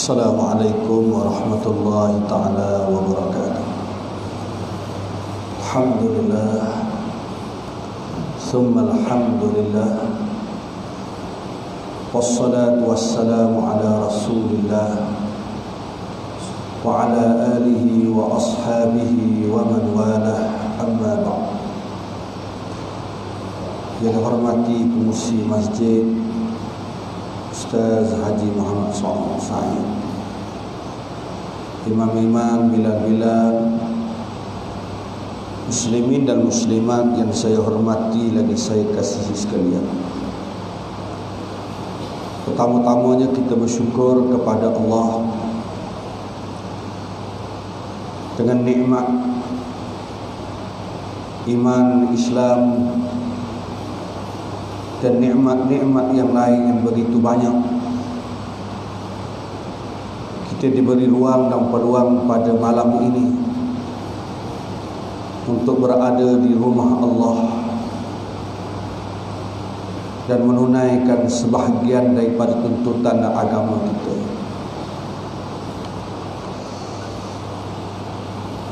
Assalamualaikum warahmatullahi ta'ala wabarakatuh. Alhamdulillah, thumma alhamdulillah, wassalatu wassalamu ala rasulillah wa ala alihi wa ashabihi wa man walah, amma ba'd. Yang dihormati pengurusi masjid Ustaz Haji Muhammad Said, imam-imam, bilal-bilal, muslimin dan muslimat yang saya hormati lagi saya kasihi sekalian. Pertama-tamanya kita bersyukur kepada Allah dengan nikmat iman, Islam dan nikmat-nikmat yang lain yang begitu banyak. Kita diberi ruang dan peluang pada malam ini untuk berada di rumah Allah dan menunaikan sebahagian daripada tuntutan agama kita.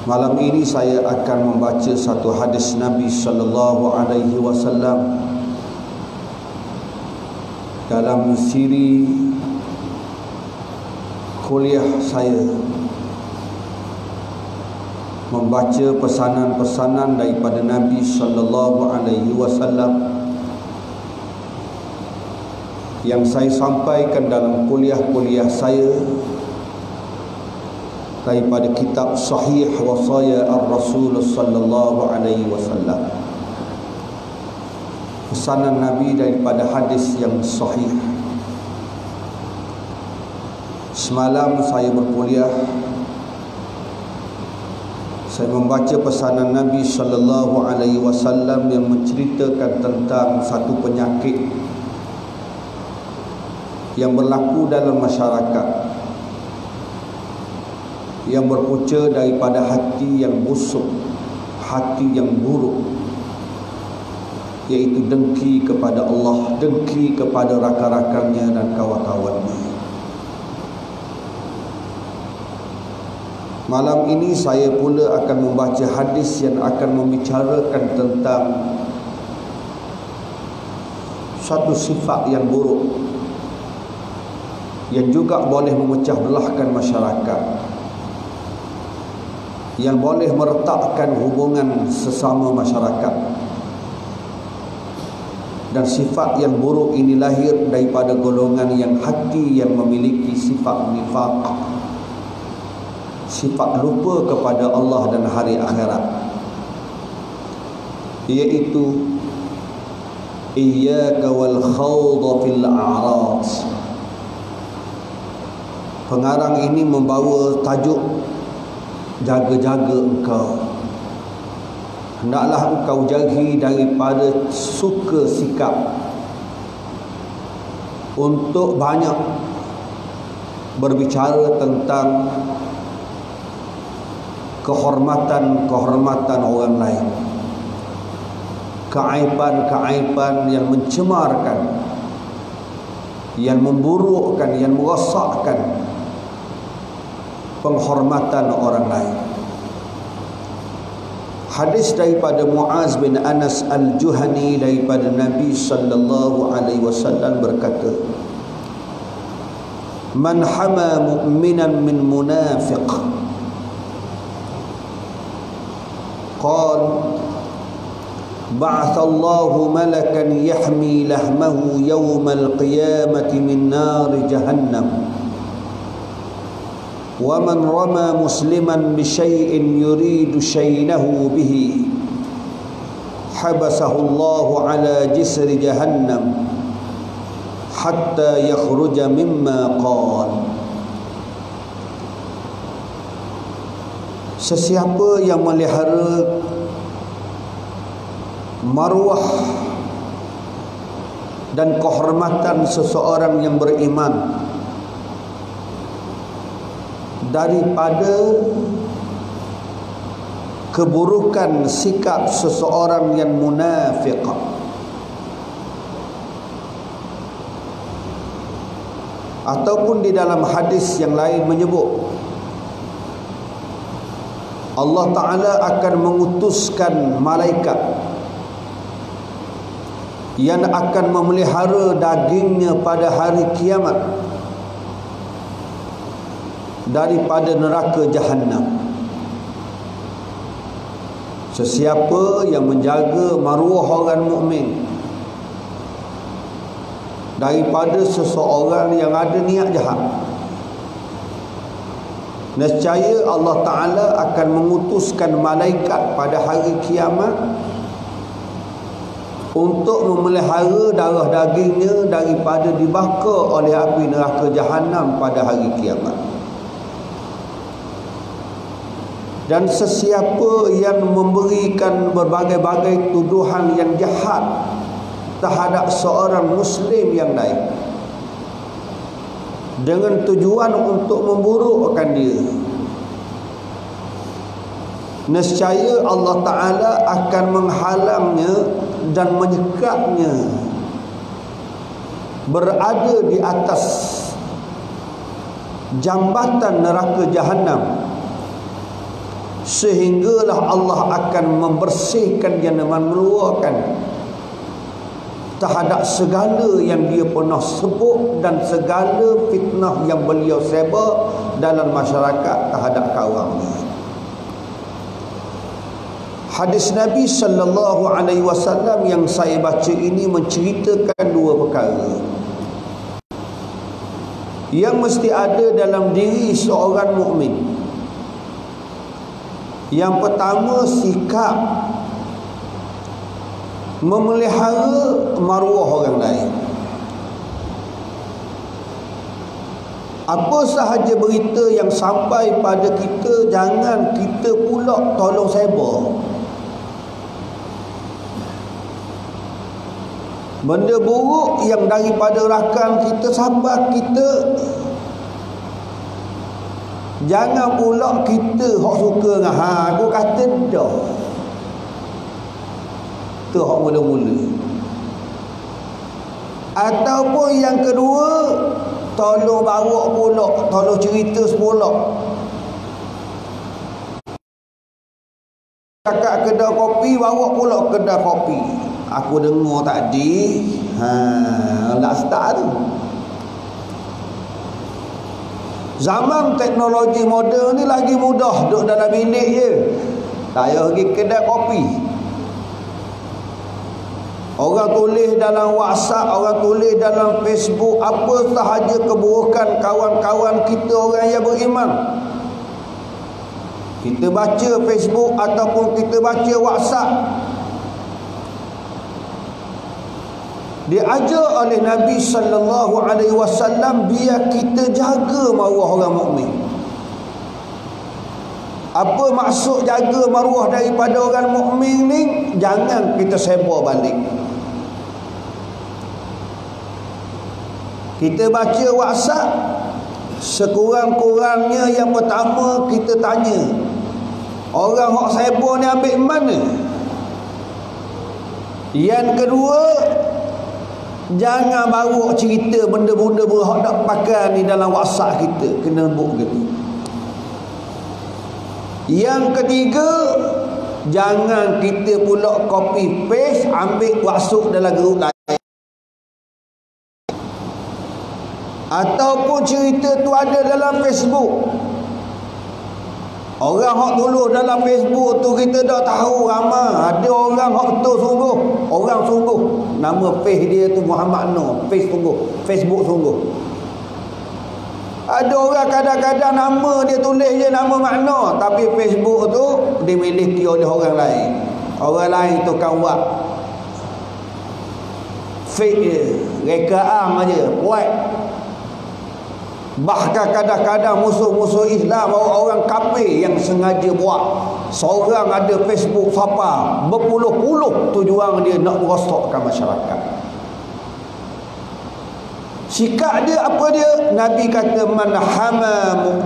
Malam ini saya akan membaca satu hadis Nabi sallallahu alaihi wasallam dalam siri kuliah saya, membaca pesanan-pesanan daripada Nabi sallallahu alaihi wasallam yang saya sampaikan dalam kuliah-kuliah saya daripada kitab Sahih Wasaya Ar-Rasul sallallahu alaihi wasallam. Pesanan Nabi daripada hadis yang sahih. Semalam saya berkuliah, saya membaca pesanan Nabi sallallahu alaihi wasallam yang menceritakan tentang satu penyakit yang berlaku dalam masyarakat, yang berpunca daripada hati yang busuk, hati yang buruk, iaitu dengki kepada Allah, dengki kepada rakan-rakannya dan kawan-kawannya. Malam ini saya pula akan membaca hadis yang akan membicarakan tentang satu sifat yang buruk yang juga boleh memecah belahkan masyarakat, yang boleh meretakkan hubungan sesama masyarakat. Dan sifat yang buruk ini lahir daripada golongan yang hati yang memiliki sifat nifaq, sifat lupa kepada Allah dan hari akhirat, iaitu iyyaka wal khawda fil a'rad. Pengarang ini membawa tajuk jaga-jaga engkau. Hendaklah engkau jauhi daripada suka sikap untuk banyak berbicara tentang kehormatan-kehormatan orang lain, keaiban-keaiban yang mencemarkan, yang memburukkan, yang merosakkan penghormatan orang lain. Hadis daripada Muaz bin Anas Al-Juhani daripada Nabi sallallahu alaihi wasallam berkata, "Man hama mu'minan min munafiq, qala ba'atha Allahu malakan yahmi lahmahu yawmal qiyamati min nar jahannam. وَمَنْ رَمَى مُسْلِمًا بِشَيْءٍ يُرِيدُ شَيْنَهُ بِهِ حَبَسَهُ اللَّهُ عَلَى جِسْرِ جَهَنَّمَ حَتَّى يَخْرُجَ مِمَّا قَالَ." Sesiapa yang melihara maruah dan kehormatan seseorang yang beriman daripada keburukan sikap seseorang yang munafik, Ataupun di dalam hadis yang lain menyebut Allah Ta'ala akan mengutuskan malaikat yang akan memelihara dagingnya pada hari kiamat daripada neraka Jahannam. Sesiapa yang menjaga maruah orang mukmin daripada seseorang yang ada niat jahat, nescaya Allah Ta'ala akan mengutuskan malaikat pada hari kiamat untuk memelihara darah dagingnya daripada dibakar oleh api neraka Jahannam pada hari kiamat. Dan sesiapa yang memberikan berbagai-bagai tuduhan yang jahat terhadap seorang Muslim yang lain dengan tujuan untuk memburukkan dia, nescaya Allah Ta'ala akan menghalangnya dan menyekatnya berada di atas jambatan neraka Jahannam, sehinggalah Allah akan membersihkan dan mengeluarkan terhadap segala yang dia pernah sebut dan segala fitnah yang beliau sebar dalam masyarakat terhadap kaumnya. Hadis Nabi sallallahu alaihi wasallam yang saya baca ini menceritakan dua perkara yang mesti ada dalam diri seorang mukmin. Yang pertama, sikap memelihara maruah orang lain. Apa sahaja berita yang sampai pada kita, jangan kita pula tolong sebar. Benda buruk yang daripada rakan kita, sahabat kita, jangan pula kita hok suka dengan aku kata dah. Tu hok mula-mula. Ataupun yang kedua, tolong bawa pula, tolong cerita semula. Cakap kedai kopi, bawa pula kedai kopi. Aku dengar tadi, nak start tu. Zaman teknologi moden ni lagi mudah, duduk dalam bilik je. Tak payah pergi kedai kopi. Orang tulis dalam WhatsApp, orang tulis dalam Facebook apa sahaja keburukan kawan-kawan kita orang yang beriman. Kita baca Facebook ataupun kita baca WhatsApp. Diajar oleh Nabi sallallahu alaihi wasallam biar kita jaga maruah orang mukmin. Apa maksud jaga maruah daripada orang mukmin ni? Jangan kita sebar balik. Kita baca WhatsApp, sekurang-kurangnya yang pertama kita tanya, orang hok sebar ni ambil mana? Yang kedua, jangan bawa cerita benda-benda berhak nak pakai ni dalam WhatsApp kita, kena buat gitu. Yang ketiga, jangan kita pula copy paste ambil masuk dalam grup lain. Ataupun cerita tu ada dalam Facebook. Orang hak tulis dalam Facebook tu kita dah tahu ramai. Ada orang hak betul sungguh, orang sungguh. Nama page dia tu Muhammad Nur, page sungguh, Facebook sungguh. Ada orang kadang-kadang nama dia tulis je nama makna, tapi Facebook tu dimiliki oleh orang lain. Orang lain tu kan buat fake je, rekaan aja, buat. Bahkan kadang-kadang musuh-musuh Islam, orang kafir yang sengaja buat. Seorang ada Facebook fapa, berpuluh-puluh tujuan dia nak merosakkan masyarakat. Sikap dia apa dia? Nabi kata, man hama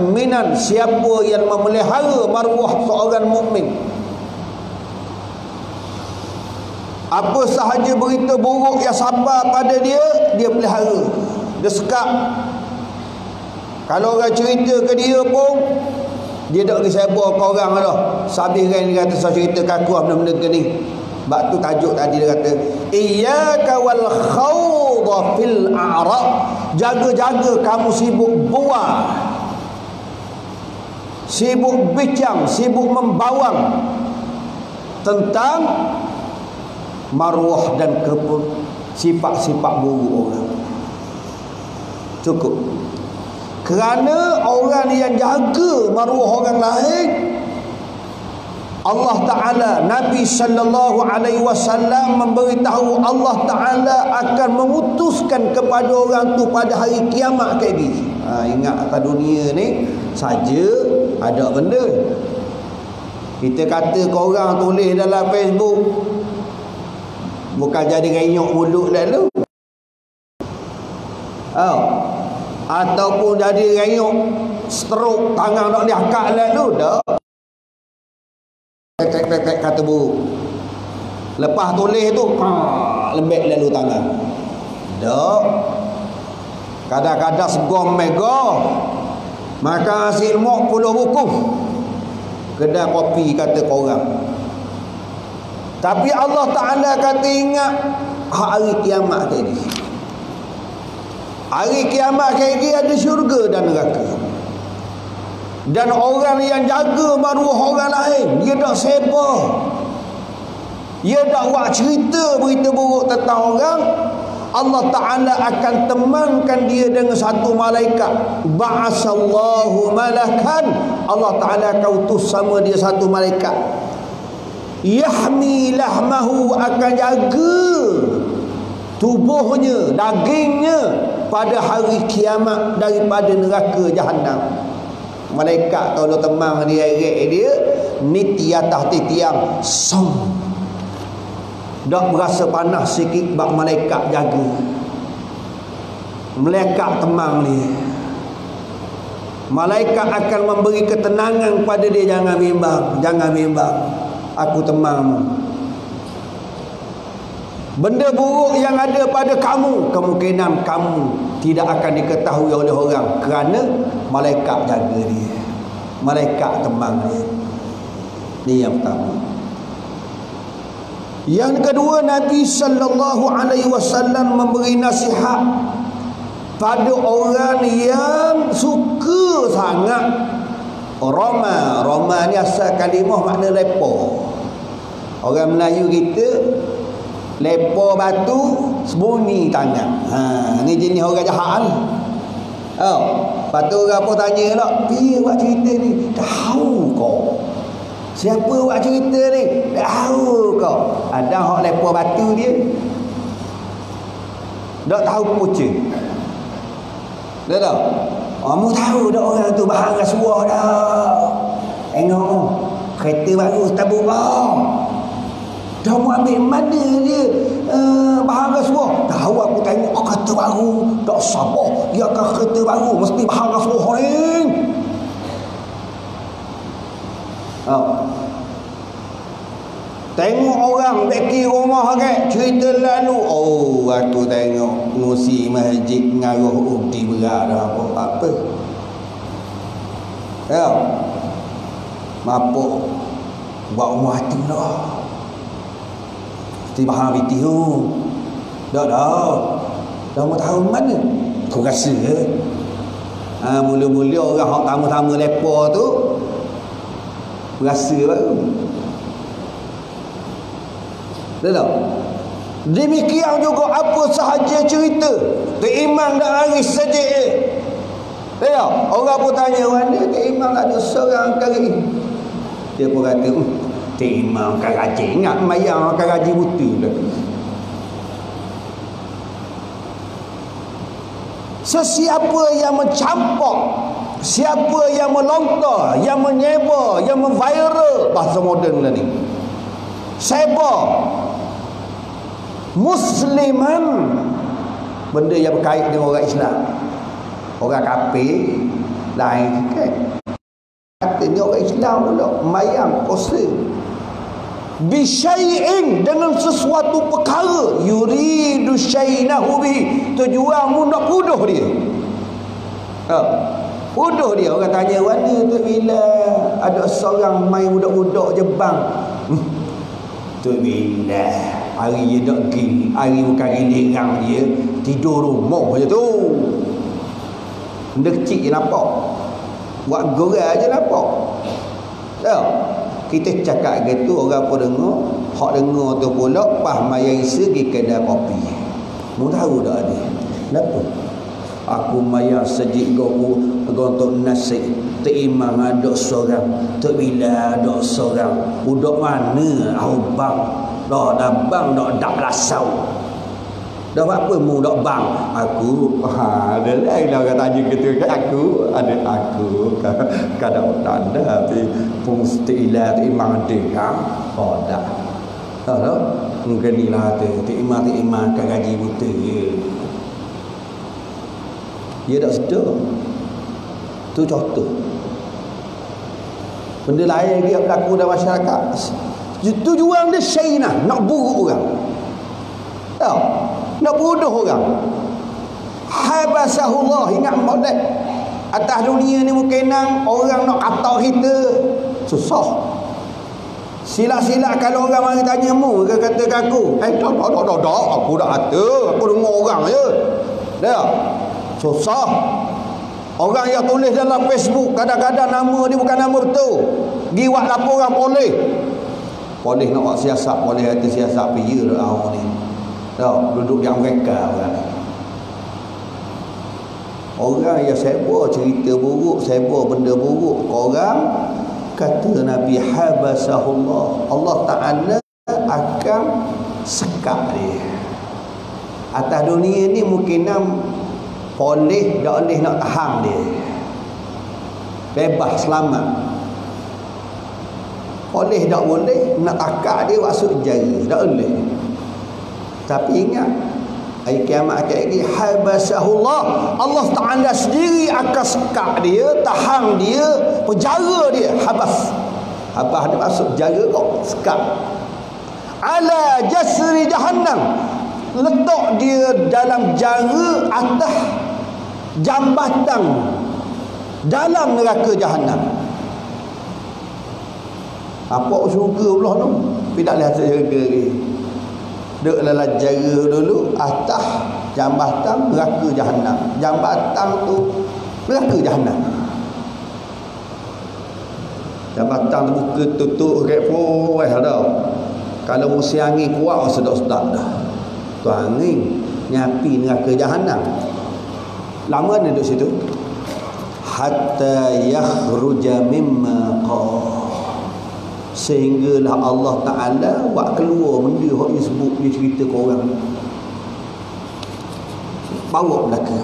mu'minan, siapa yang memelihara maruah seorang mukmin, apa sahaja berita buruk yang sampai pada dia, dia pelihara, dia sekap. Kalau orang cerita ke dia pun dia tak pergi sebar ke orang dah. Sabih kan dia kata saya cerita ke aku benda-benda ke ni. Sebab tu tajuk tadi dia kata iyyaka wal khawdha fil a'rab. Jaga-jaga kamu sibuk buah, sibuk bincang, sibuk membawang tentang maruah dan sifat-sifat buruk orang. Cukup. Kerana orang yang jaga maruah orang lain, Allah Ta'ala, Nabi sallallahu alaihi wasallam memberitahu Allah Ta'ala akan memutuskan kepada orang tu pada hari kiamat kayak gini. Ingat atas dunia ni saja ada benda. Kita kata ke orang tulis dalam Facebook, bukan jadi renyok mulut lalu. Ataupun jadi renyok stroke tangan nak diangkat lalu dah. Tek kata buruk. Lepas tulis tu lembek lalu tangan. Dak. Kadang-kadang segom mega. Maka hasil mok puluh buku. Kedai kopi kata korang. Tapi Allah Ta'ala kata ingat hari kiamat tadi. Hari kiamat kayak gini ada syurga dan neraka. Dan orang yang jaga maruah orang lain, dia tak sebar, dia tak buat cerita berita buruk tentang orang, Allah Ta'ala akan temankan dia dengan satu malaikat. Ba'asallahu malakan, Allah Ta'ala akan utus sama dia satu malaikat. Yahmi lahmahu, akan jaga tubuhnya, dagingnya pada hari kiamat daripada neraka Jahannam. Malaikat kalau temang dia dia ni tiatah tiang som. Dak berasa panas sikit bak malaikat jaga. Malaikat temang dia. Malaikat akan memberi ketenangan pada dia, jangan bimbang, jangan bimbang. Aku temangmu. Benda buruk yang ada pada kamu, kemungkinan kamu tidak akan diketahui oleh orang kerana malaikat jaga dia, malaikat temang dia. Ini yang pertama. Yang kedua, Nabi sallallahu alaihi wasallam memberi nasihat pada orang yang suka sangat roma. Roma ni asal kalimah makna lepo. Orang Melayu kita lepo batu, sembunyi tangan. Ni jenis orang jahat ni. Lepas tu orang pun tanya lah, dia buat cerita ni, tahu kau? Siapa buat cerita ni? Tahu kau? Ada hak lepo batu dia, tak tahu punca. Dah tak? Kamu tahu dah orang tu bahan rasuah dah. Tengok kereta baru tabung kau. Dah mau ambil mana dia bahan rasuah? Tahu aku tengok kereta baru. Tak sabar. Dia akan kereta baru. Mesti bahan rasuah ni. Tengok orang beki rumah kan, cerita lalu. Oh, aku tengok ngusi masjid ngaruh ukti berat dah apa. Ya. Mapuk buat rumah hati dah. Mesti bahan biti tu. Dah. Dah mau tahu mana? Kau rasa ke? Mula-mula orang hak tamu-tamu lepa tu rasa baru. Dah. Demikian juga apa sahaja cerita Tok Imam dan Aris saja. Dah. Orang pun tanya, mana Tok Imam ada seorang kali. Dia pun kata, Tok Imam kan rajin, ingat mayang akan rajin buta lagi. Sesiapa yang mencampak, siapa yang melontar, yang menyebar, yang memviral, bahasa moden lah ni, sebar musliman, benda yang berkait dengan orang Islam, orang kafir lain kan. Katanya orang Islam pula mayang kosa bisyai'in, dengan sesuatu perkara, yuridu syai'nahu bi, tujuanmu nak puduh dia. Bodoh dia. Orang tanya, mana tu bila ada seorang main budak-budak Jepang. Tu bila hari dia tak pergi, hari bukan giliran dia, tidur rumah je tu. Benda kecil je nampak, buat gerai je nampak. Tak? Kita cakap gitu, orang pun dengar. Hak dengar tu pula pas maya isa pergi kedai kopi. Mu tahu tak dia? Kenapa? Aku maya sejik goku untuk nasi terimang ada seorang, tak bila ada seorang. Budak mana? Bang. Dah bang dak lasau. Dah apa mu dak bang? Aku ada lain lah kata tanya gitu kat aku, ada aku kadang tanda tapi pengustila terimang dia. Oh dah. Tahu tak? Mungkin ni lah terimang kan gaji buta je. Dia tak sedar. Tu contoh. Benda lain dia berlaku dalam masyarakat. Tujuan dia syainah, nak buruk orang. Tahu? Nak bodoh orang. Habasahullah, ingat molek. Atas dunia ni mungkin orang nak kata kita susah. Sila-sila kalau orang mari tanya mu, dia kata ke aku, tak, aku dah kata, aku dengar orang je. Dah. Susah. Orang yang tulis dalam Facebook kadang-kadang nama dia bukan nama betul. Gi buat laporan boleh. Boleh nak buat siasat, boleh ada siasat pergi dah orang ni. Dah duduk yang mereka orang. Orang yang sebar cerita buruk, sebar benda buruk orang, kata Nabi habasahullah, Allah Ta'ala akan sekat dia. Atas dunia ni mungkin boleh tak boleh nak tahan dia, bebas selamat. Boleh tak boleh nak takak dia masuk jara, tak boleh. Tapi ingat hari kiamat akan lagi habasahullah, Allah Ta'ala sendiri akan sekat dia, tahan dia, penjara dia. Habas dia masuk jara kau, sekat. Ala jasri jahannam, letak dia dalam jara atas jambatan dalam neraka jahannam. Apa syurga pula tu? Tapi tak boleh hasil syurga lagi. Duduk dalam jara dulu atas jambatan neraka jahannam. Jambatan tu neraka jahannam. Jambatan tu buka tutup repot dah. Kalau musim angin kuat sedap-sedap dah. Tu angin nyapi neraka jahannam. Lama dia duduk situ hatta yakhruja mimma qala, sehinggalah Allah Ta'ala buat keluar benda yang dia sebut, dia cerita ke orang, bawa belakang.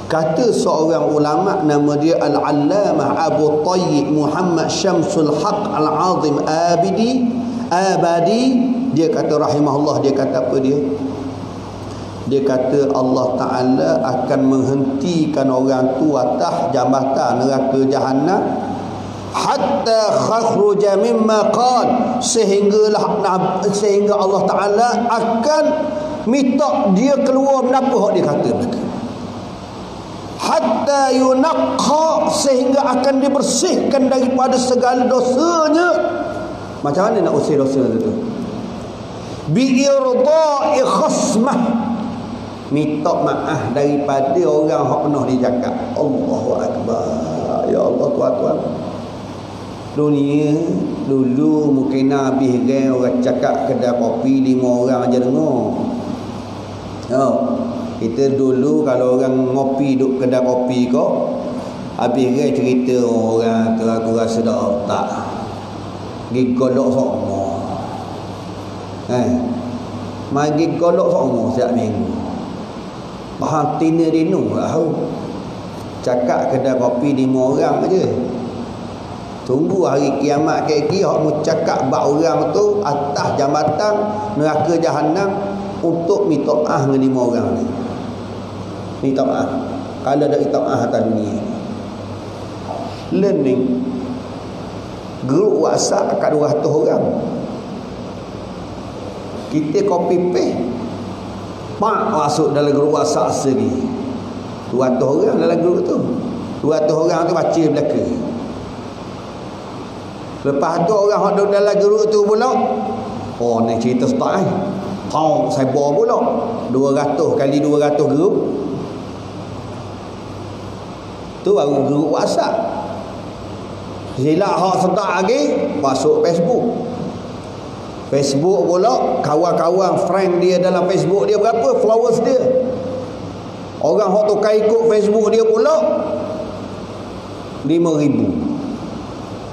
Kata seorang ulama nama dia Al-Allamah Abu Tayyib Muhammad Syamsul Haq Al-Azim Abadi, dia kata rahimahullah, dia kata apa dia? Dia kata Allah Ta'ala akan menghentikan orang tu atas jambatan neraka jahannam hatta khakhruja mimma qal, sehingga Allah Ta'ala akan minta dia keluar menapa hak dia kata mereka. Hatta yunaqqa, sehingga akan dibersihkan daripada segala dosanya. Macam mana nak usir dosa tu? Bi irda'i khasmah, minta maaf daripada orang yang pernah dicakap. Allahu Akbar. Ya Allah, tuan-tuan, dunia dulu mungkin habis kan orang cakap kedai kopi 5 orang je dengar. Kita dulu kalau orang ngopi duk kedai kopi kau, habis kan cerita orang tu aku rasa dah tak gigolok semua. Magi golok semua setiap minggu. Bahan tina dinu lah. Cakap kedai kopi 5 orang aja. Tunggu hari kiamat kaki hak mu cakap bak orang tu atas jambatan neraka jahannam untuk minta maaf dengan 5 orang ni. Minta maaf. Kalau ada minta maaf atas dunia. Learning grup WhatsApp kat 200 orang. Kita copy paste masuk dalam grup WhatsApp sendiri. 200 orang dalam grup tu. 200 orang tu baca belaka. Lepas tu orang hok duduk dalam geruk tu pula, oh ni cerita start kau saya bawa pula 200 kali 200 geruk tu baru geruk WhatsApp. Silap hok start lagi masuk Facebook pula, kawan-kawan friend dia dalam Facebook dia berapa followers dia. Orang hok tukar ikut Facebook dia pula 5,000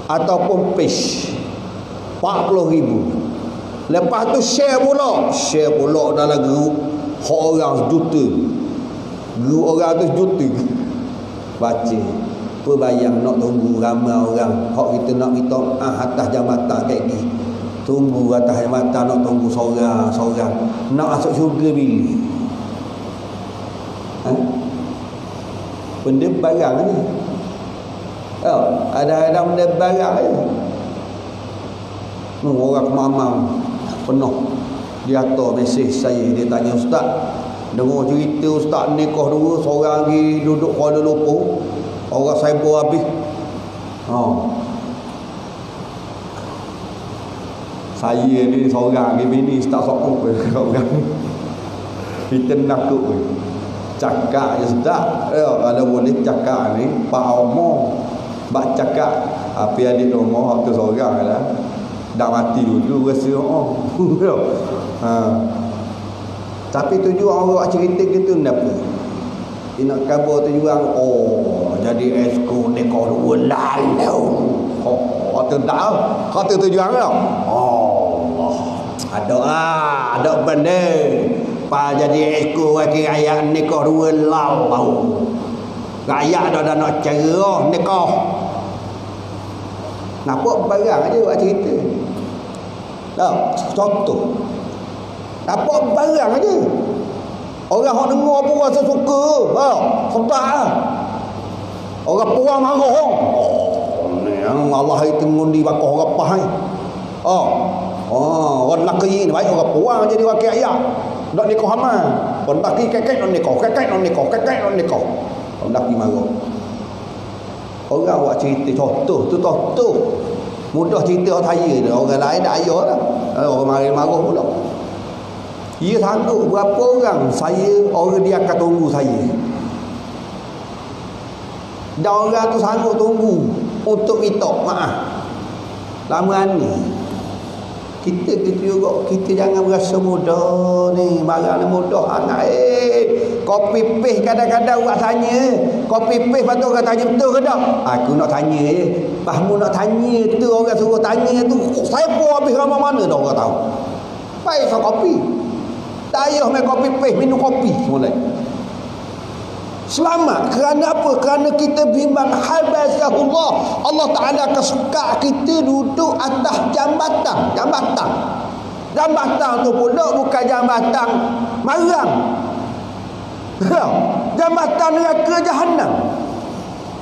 ataupun page 40,000. Lepas tu share pula dalam grup hok orang sejuta. Grup orang tu sejuta. Baca. Apa bayang nak tunggu ramai orang hok kita nak minta atas jambatan kayak gini. Tunggu atas jambatan nak tunggu seorang nak masuk syurga bila? Benda barang ni. Ada benda barang ni. Orang mamam penuh. Dia hantar mesej saya, dia tanya, ustaz, dengar cerita ustaz nikah dua, seorang lagi duduk Kuala Lumpur, orang cyber habis. Saya ni seorang lagi bini tak sokong orang. Kita nakut cakap je sedap. Kalau boleh cakap ni Pak Omong bak cakap apa adik rumah tu seorang lah. Dah mati dulu rasa tapi tujuan orang cerita gitu kenapa? Dia nak khabar tujuan jadi esko nikah dua lalu. Tu tak kata tujuan tau. Ada benda pa jadi esko wakil raya nikah dua lalu. Raya dah nak cerah nikah. Nampak barang aja buat cerita. Contoh. Nampak barang aja. Orang hok dengar pun rasa suka. Sedap lah. Orang puang marah. Ni Allah itu mengundi bakal orang pahai. Orang lelaki ni baik orang puang jadi wakil ayah. Dak nikah amal. Orang lelaki kekek nak nikah, kekek nak nikah. Orang lelaki marah. Orang buat cerita contoh tu contoh. Mudah cerita orang saya dah. Orang lain dah ayah dah. Orang marah pula. Ia sanggup berapa orang orang dia akan tunggu saya. Dan orang tu sanggup tunggu untuk minta maaf. Lama ni kita juga kita jangan berasa mudah ni. Marah ni mudah anak copy paste kadang-kadang buat tanya. Copy paste lepas tu orang tanya betul ke tak? Aku nak tanya je. Fahmu nak tanya tu orang suruh tanya tu. Saya pun habis ramai mana dah orang tahu. Baik saya copy. Tak payah main copy paste minum kopi mulai. Selamat kerana apa? Kerana kita bimbang habasahullah. Allah Ta'ala kesuka kita duduk atas jambatan. Jambatan tu pula bukan jambatan marang. Jambatan neraka jahannam.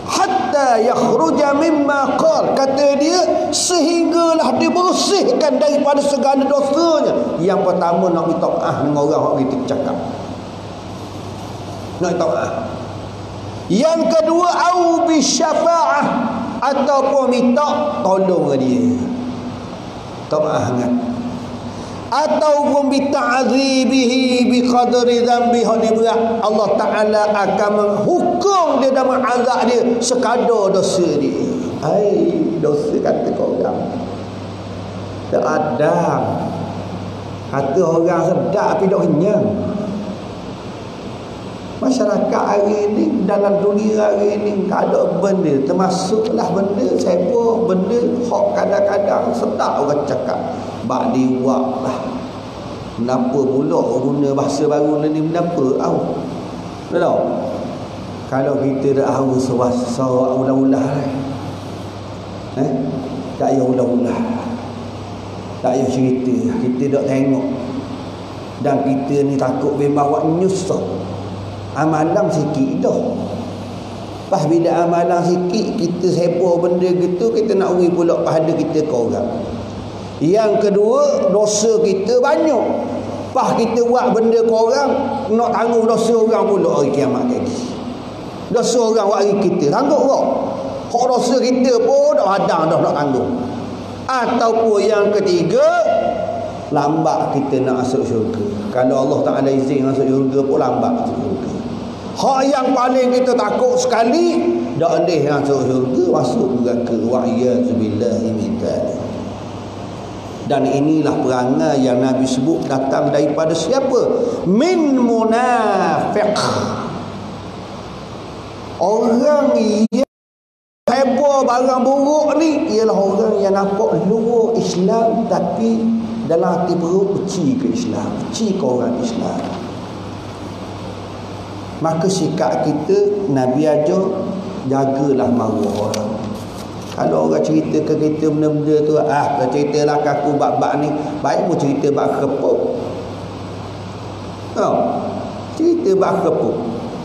Hatta yakhruja mimma qal, kata dia sehinggalah dibersihkan daripada segala dosanya. Yang pertama nak minta maaf dengan orang hak kita cakap. Nak minta maaf. Yang kedua au bi syafaah, ataupun minta tolong dia. Minta maaf dengan ataupun bi ta'dzibihi bi qadri dhanbi. Allah Ta'ala akan menghukum dia dan mengazab dia sekadar dosa dia. Dosa kata orang tak ada. Kata orang sedap tapi tak kenyang. Masyarakat hari ini, dalam dunia hari ini ada benda, termasuklah benda sibuk, benda hak kadang-kadang sedap orang cakap bak diwak lah. Kenapa pula guna bahasa baru ni kenapa? Tak tahu. Kalau kita dah tahu sewasa ulah-ulah tak payah ulah-ulah, tak payah cerita, kita tak tengok. Dan kita ni takut memang buat nyusah. Amalan sikit dah. Pas bila amalan sikit, kita heboh benda gitu, kita nak uri pula pahala kita ke orang. Yang kedua, dosa kita banyak. Pas kita buat benda ke orang, nak tanggung dosa orang pula hari kiamat lagi. Dosa orang wari kita tanggung kok. Hak dosa kita pun dak hadang dah nak tanggung. Ataupun yang ketiga, lambat kita nak masuk syurga. Kalau Allah Ta'ala izin masuk syurga pun lambat masuk syurga. Hak yang paling kita takut sekali, dak boleh masuk syurga, masuk neraka. Wa'iyadzubillahi min dzalik. Dan inilah perangai yang Nabi sebut datang daripada siapa? Min munafiq. Orang yang heboh barang buruk ni ialah orang yang nampak luar Islam tapi dalam hati perut benci ke Islam, benci ke orang Islam. Maka sikap kita, Nabi ajar, jagalah maruah orang. Kalau orang cerita ke kita benda-benda tu, kalau ceritalah kaku bab-bab ni, baik pun cerita bab kepuk. Cerita bab kepuk,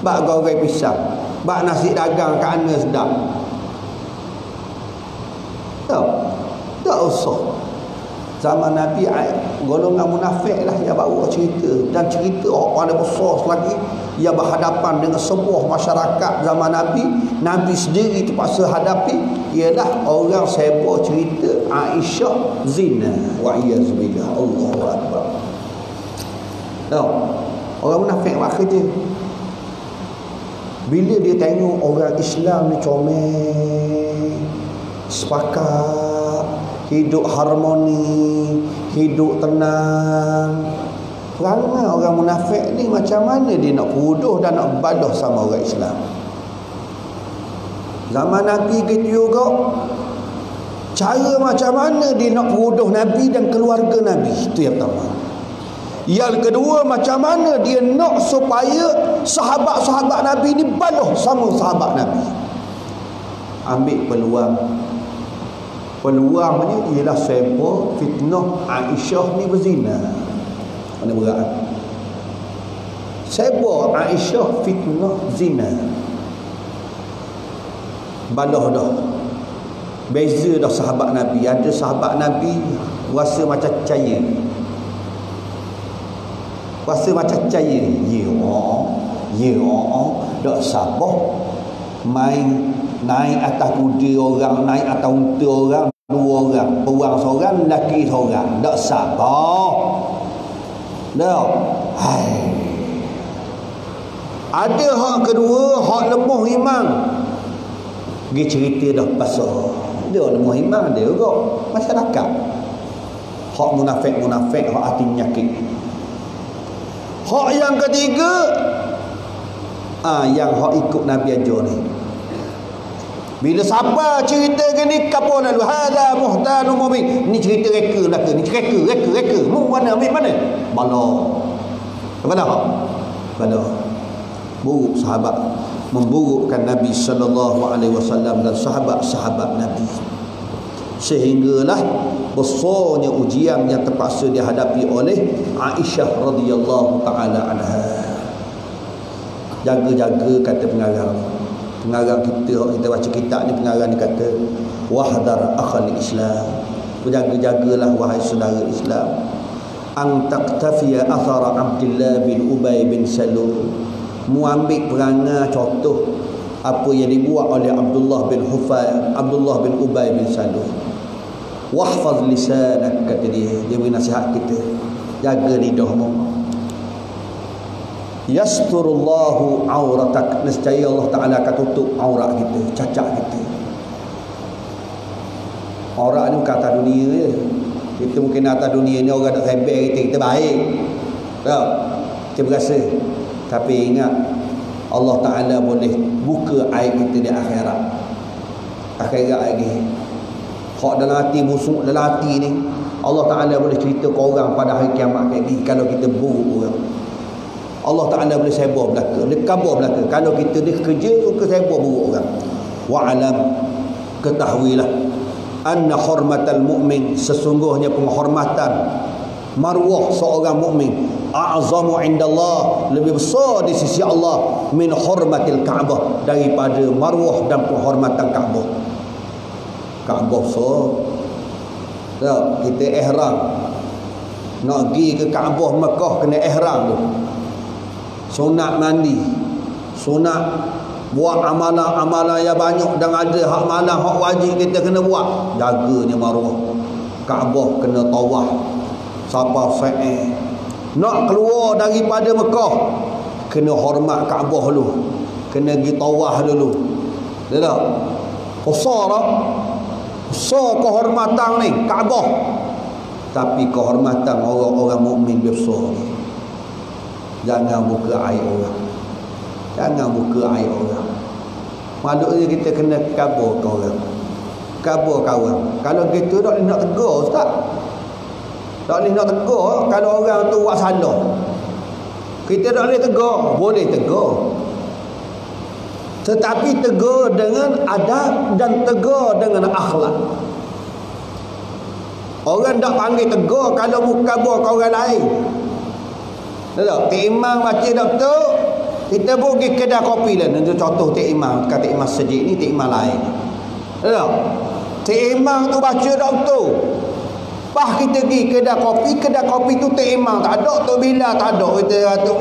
bab goreng pisang, bab nasi dagang kat mana sedap. Tak usah. Zaman Nabi, golongan munafik lah yang bawa cerita. Dan cerita orang ada besar lagi yang berhadapan dengan sebuah masyarakat zaman Nabi. Nabi sendiri terpaksa hadapi, ialah orang sebuah cerita Aisyah zina. Wa'iyazbillah. Allahu Akbar. Orang munafik buat kerja. Bila dia tengok orang Islam ni comel, sepakat, hidup harmoni, hidup tenang, perangai orang munafik ni macam mana dia nak bodoh dan nak balah sama orang Islam. Zaman Nabi gitu juga, cara macam mana dia nak bodoh Nabi dan keluarga Nabi. Itu yang pertama. Yang kedua, macam mana dia nak supaya sahabat-sahabat Nabi ni balah sama sahabat Nabi. Ambil peluang. Peluangnya ialah sebab fitnah Aisyah ni berzina. Mana berat? Sebab Aisyah fitnah zina. Balah dah. Beza dah sahabat Nabi. Ada sahabat Nabi rasa macam percaya. Rasa macam percaya. Tak sabar. Main naik atas kuda orang, naik atas unta orang, dua orang, perang seorang, lelaki seorang. Tak sabar. Tak. Ada hak kedua, hak lemah iman. Dia cerita dah pasal dia lemah iman dia juga masyarakat. Hak munafik, hak hati penyakit. Hak yang ketiga, yang hak ikut Nabi ajar ni. Bila siapa cerita gini, kapo lalu hada muhtanu mubin. Ni cerita reka belaka, ni reka. Mu mana ambil mana? Bala. Kepada hak? Bala. Buruk sahabat, memburukkan Nabi sallallahu alaihi wasallam dan sahabat-sahabat Nabi. Sehinggalah besarnya ujian yang terpaksa dihadapi oleh Aisyah radhiyallahu taala anha. Jaga-jaga kata pengarang kita baca kitab ni, pengarang ni kata wahdar akhal Islam, berjaga-jagalah wahai saudara Islam, ang taqtafiya athara Abdullah bin Ubay bin Salul, mu ambil perangai contoh apa yang dibuat oleh Abdullah bin Ubay bin Salul. Wahfaz lisanak, kata dia beri nasihat kita, jaga lidahmu. Yasturullahu auratak, nescaya Allah Ta'ala akan tutup aurat kita, cacat kita. Aurat ni bukan atas dunia je. Kita mungkin atas dunia ni orang nak rebel kita baik, tak? Kita berasa. Tapi ingat, Allah Ta'ala boleh buka aib kita di akhirat. Akhirat lagi. Hak dalam hati, busuk dalam hati ni, Allah Ta'ala boleh cerita ke orang pada hari kiamat lagi kalau kita buruk orang. Allah Ta'ala boleh sebar belaka, boleh kabar belaka kalau kita ni kerja suka sebar buruk orang. Wa'alam, ketahuilah, anna hormatal mu'min, sesungguhnya penghormatan marwah seorang mukmin a'zamu indallah, lebih besar di sisi Allah min hormatil Ka'bah, daripada marwah dan penghormatan Ka'bah. Ka'bah so tak, kita ihram nak pergi ke Ka'bah Mekah kena ihram tu. Sunat mandi, sunat buat amalan-amalan yang banyak, dan ada hak malam, hak wajib kita kena buat. Jaganya maruah Kaabah, kena tawaf sampai sa'i. Nak keluar daripada Mekah, kena hormat Kaabah dulu, kena pergi tawaf dulu. Dia tak? Besar kehormatan ni Kaabah. Tapi kehormatan orang-orang mukmin besar. Jangan buka aib orang. Jangan buka aib orang. Maksudnya kita kena kabur kawan. Kabur kawan. Kalau gitu tak boleh nak tegur, ustaz. Tak boleh nak tegur kalau orang tu buat salah. Kita tak boleh tegur. Boleh tegur, tetapi tegur dengan adab dan tegur dengan akhlak. Orang tak panggil tegur kalau mukabur ke orang lain. Tak? Tok Imam baca doktor, kita pergi kedai kopi lah. Itu contoh Tok Imam. Kata Imam Sejid ni Tok Imam lain. Tak? Tok Imam tu baca doktor. Pas kita pergi kedai kopi tu Tok Imam tak ada, Tok Bilal tak ada. Kita kata,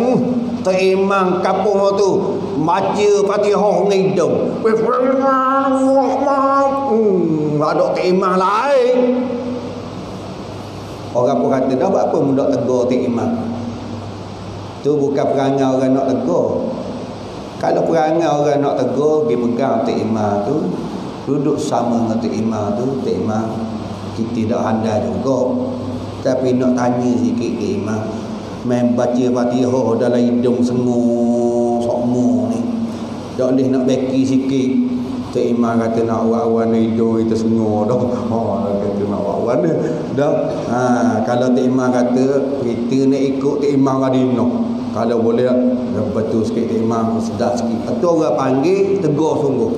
Tok Imam kampung tu baca Fatihah dengan hidung. Ada Tok Imam lain. Orang pun kata, dah apa pun nak tegur Tok Imam. Tu bukan perangai orang nak tegur. Kalau perangai orang nak tegur, pergi pegang Tok Imam tu, duduk sama dengan Tok Imam tu. Tok Imam, kita dah handal juga, tapi nak tanya sikit Tok Imam, main baca Fatihah dalam hidung sengur sokmo ni, tak boleh nak beki sikit. Tok Imam kata nak awak-awak ni hidung itu sengur dah. Kata nak awak-awak ni dah. Kalau Tok Imam kata kita nak ikut Tok Imam Madinah, kalau boleh betul sikit Tok Imam, sedap sikit. Itu orang panggil tegur sungguh.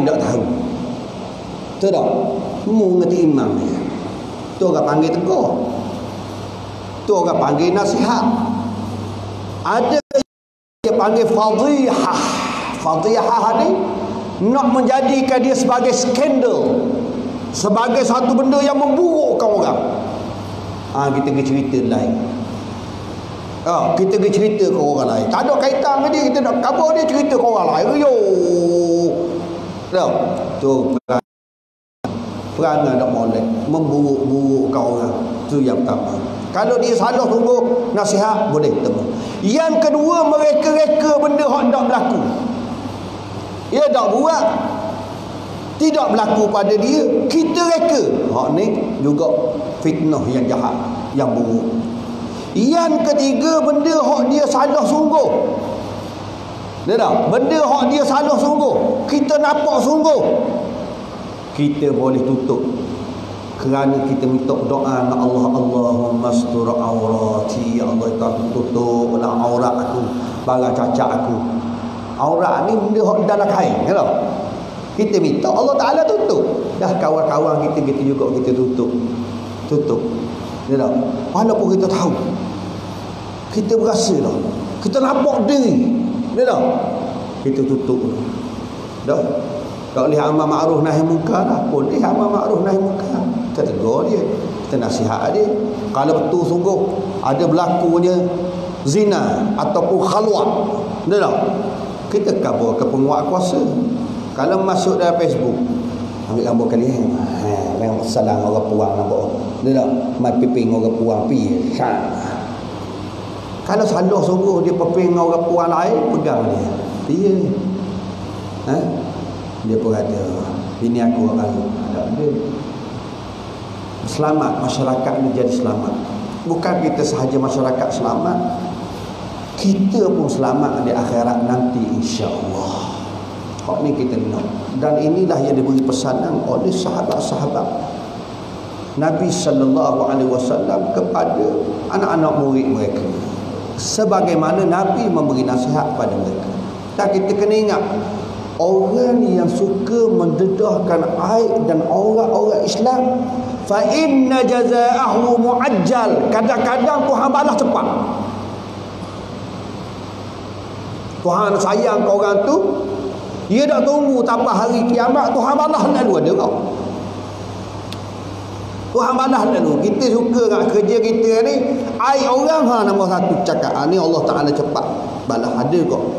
Tak tahu. Betul tak? Semua ngerti Imam ni. Itu orang panggil tegur. Itu orang panggil nasihat. Ada dia panggil fadhihah. Fadhihah ni nak menjadikan dia sebagai skandal, sebagai satu benda yang memburukkan orang. Kita pergi cerita lain. Kita pergi cerita ke orang lain. Tak ada kaitan dengan dia, kita nak kabur dia, cerita ke orang lain. Yo. Tak? Tu perangai tak molek, memburuk-burukkan orang. Tu yang pertama. Kalau dia salah sungguh, nasihat boleh temu. Yang kedua, mereka-reka benda hak tak berlaku. Dia tak buat, tidak berlaku pada dia, kita reka. Hak ni juga fitnah yang jahat, yang buruk. Yang ketiga, benda hak dia salah sungguh. Dia tak? Benda hak dia salah sungguh, kita nampak sungguh, kita boleh tutup. Kerana kita minta doa dengan Allah, Allahumma astur aurati, ya Allah, kau tutuplah aurat aku, barang cacat aku. Aurat ni benda dalam kain, kan? Kita minta Allah Taala tutup. Dah kawan-kawan kita juga kita tutup. Ya tak? Walaupun kita tahu, kita berasa dah, kita nampak diri, ya tak? Kita tutup. Dah. Tak boleh amal ma'ruf nahi munkar dah. Boleh amal ma'ruf nahi munkar. Kita tegur dia, kita nasihat dia. Kalau betul sungguh ada berlakunya zina ataupun khalwat, ya tak? Kita kabur ke penguat kuasa. Kalau masuk dalam Facebook, ambil gambar kalian, memang salah orang puang nampak. Dia tak mai piping orang puang pi. Kalau salah sungguh dia piping orang puang lain, pegang dia. Dia. Dia pun kata, bini aku akan ada dia. Selamat, masyarakat ni jadi selamat. Bukan kita sahaja masyarakat selamat, kita pun selamat di akhirat nanti, insya-Allah. Hak ni kita nak. Dan inilah yang diberi pesanan oleh sahabat-sahabat Nabi sallallahu alaihi wasallam kepada anak-anak murid mereka. Sebagaimana Nabi memberi nasihat pada mereka. Dan kita kena ingat, orang yang suka mendedahkan aib dan orang-orang Islam, fa inna jazaahu muajjal. Kadang-kadang Tuhan balas cepat. Tuhan sayang ke orang tu, dia tak tunggu sampai hari kiamat, Tuhan balas lalu ada kau. Tuhan balas lalu. Kita suka kat kerja kita ni, aib orang nombor satu cakap ni Allah Taala cepat balas ada kau.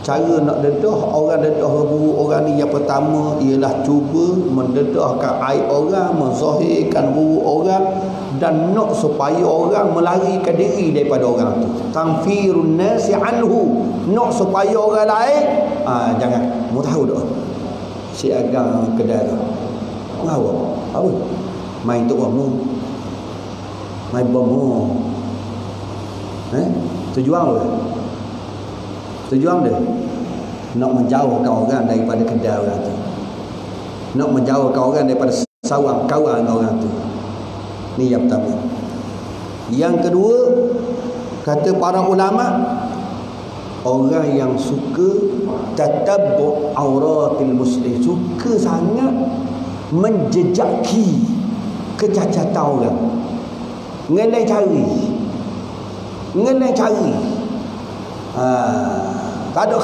Cara nak dedah orang, dedah buruk orang ni yang pertama ialah cuba mendedahkan aib orang, menzahirkan buruk orang, dan nak supaya orang melarikan diri daripada orang tu. Tanfirun nasi anhu, nak supaya orang lain jangan. Mu tahu dah si agak kedai tu apa main tu mu main bom tujuan dia nak menjauhkan orang daripada kedai orang tu, nak menjauhkan orang daripada sawang kawan orang tu. Ni yang pertama. Yang kedua, kata para ulama, orang yang suka tatabbu' auratil muslim, suka sangat menjejaki kecacatan orang, ngelai cari tak ada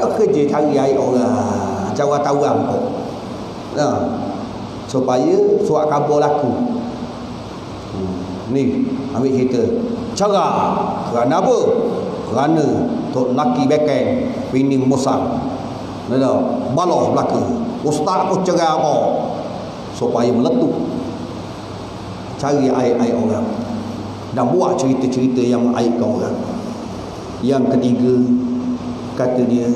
kerja cari aib orang, cawan-cawan kok. Supaya surat khabar laku. Ni ambil cerita. Cara kerana apa? Kerana tok laki bekeng bini musang. Nah, balah belaka. Ustaz pun cerai apa? Supaya meletup. Cari aib-aib orang dan buat cerita-cerita yang mengaibkan orang. Yang ketiga, kata dia,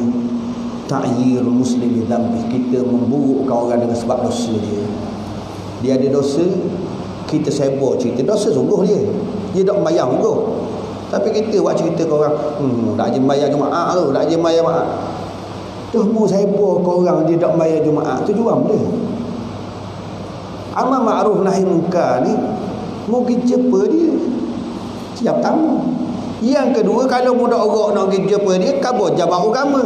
ta'yirul muslim bi dhanbi, kita memburukkan orang dengan sebab dosa dia. Dia ada dosa, kita sebut cerita dosa sungguh dia tak bayar sungguh. Tapi kita buat cerita ke orang, tak je bayar Jumaat tu, tak je bayar Jumaat. Tu mu sebut ke orang dia tak bayar Jumaat, tu jual dia. Amar ma'ruf nahi munkar ni mungkin cepa dia siap tamu. Yang kedua, kalau muda orang nak pergi jumpa dia, kabur jabat agama.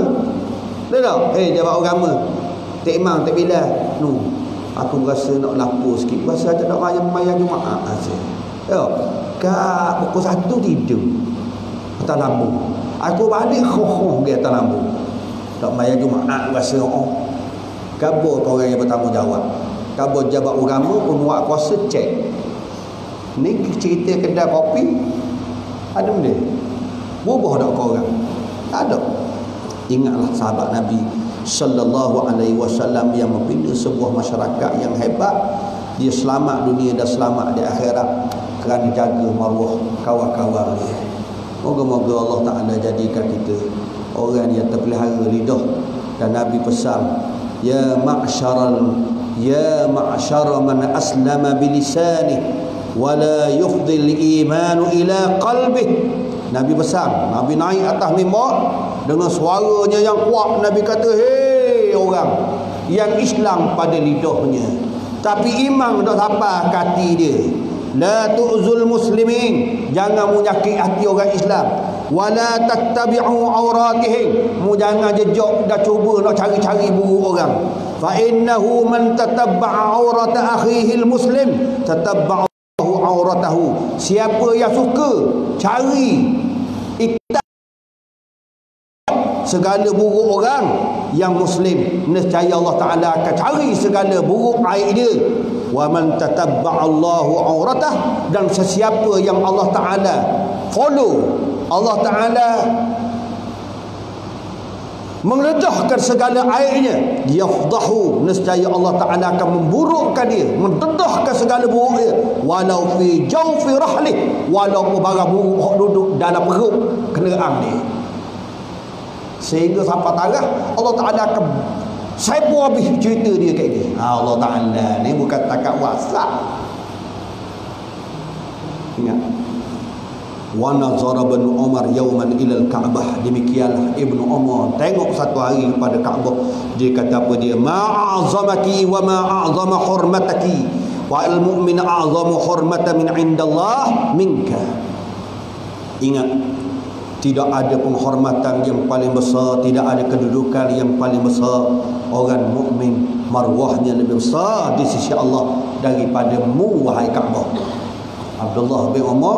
Betul tak? Jabat agama. Tak imam, tak bila. Aku rasa nak lapor sikit. Rasa tak nak mayang Jumaat asyik. Kat pukul 1 tidur atas lampu. Aku balik khoh di atas lampu. Tak mayang Jumaat rasa kabur orang yang bertanggungjawab. Kabur jabat agama, penguat kuasa cek. Ni cerita kedai kopi. Ada benda berubah tak kau orang? Tak ada. Ingatlah sahabat Nabi sallallahu alaihi wasallam yang membina sebuah masyarakat yang hebat. Dia selamat dunia dan selamat di akhirat kerana jaga maruah kawan-kawan dia. Moga-moga Allah Ta'ala jadikan kita orang yang terpelihara lidah. Dan Nabi pesan, ya ma'syara man aslama bilisani wala yufdil imanu ila qalbih. Nabi pesan, Nabi naik atas mimbar dengan suaranya yang kuat. Nabi kata, hei orang yang Islam pada lidahnya tapi iman tak sampai ke hati dia, la tu'zul muslimin, jangan menyakit hati orang Islam, wala tattabi'u auratihim, mu jangan jejak dah cuba nak cari-cari buruk orang. Fa innahu man tatabba'a aurata akhihi almuslim tatabba'a auratahu, siapa yang suka cari ikut segala buruk orang yang muslim, nescaya Allah Ta'ala akan cari segala buruk aib dia. Wa man tatabba'a Allahu auratah, dan sesiapa yang Allah Ta'ala follow, Allah Ta'ala mengeledahkan segala aibnya, yafdahu, nescaya Allah Ta'ala akan memburukkan dia, mendedahkan segala buruk dia, walau fi jawfi rahlih, walau barang buruk duduk dalam perut kenderaan dia. Sehingga sampai tarah Allah Ta'ala akan saibu habis cerita dia kat dia. Allah Ta'ala ni bukan takat WhatsApp. Ingat, wa nazara ibn Umar yawman ila al-Ka'bah, demikianlah Ibnu Umar tengok satu hari kepada Kaabah. Dia kata apa dia? Ma'azamaki wa ma'azama hurmataki, wa al-mu'min a'zamu hurmatan min indallah minka. Ingat, tidak ada penghormatan yang paling besar, tidak ada kedudukan yang paling besar. Orang mukmin marwahnya lebih besar di sisi Allah daripada mu, wahai Kaabah. Abdullah bin Umar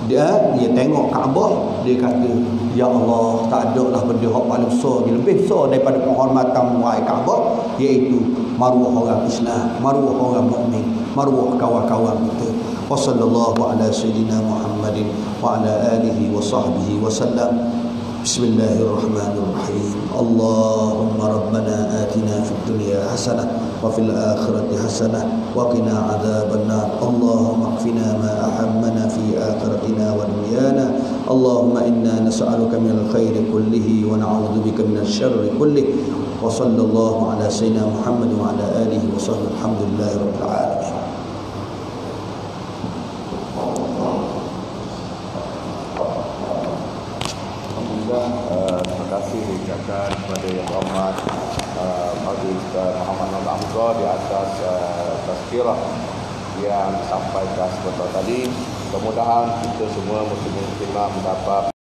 dia tengok Kaabah, dia kata, ya Allah, tak ada lah benda yang paling besar, lebih besar daripada penghormatan wahai Kaabah, iaitu maruah orang Islam, maruah orang mukmin, maruah kawan-kawan kita. Wa sallallahu ala sayyidina Muhammadin wa ala alihi wa sahbihi wa sallam. Bismillahirrahmanirrahim. Allahumma rabbana atina fid dunya hasanah wa fil akhirati hasanah wa qina adzabannar. Allahumma qfina ma ahammana fi akhiratina wa dunyana. Allahumma inna nas'aluka minal khairi kullihi wa na'udzubika minasy syarri kullihi. Wa sallallahu ala sayyidina Muhammad wa ala alihi wa sahbihi. Alhamdulillahirabbil alamin. Terima kasih diucapkan kepada Yang Berhormat Majelis Ustaz Muhammad Nur Hamzah di atas tazkirah yang disampaikan sebentar tadi. Mudah-mudahan kita semua muslimin muslimah mendapat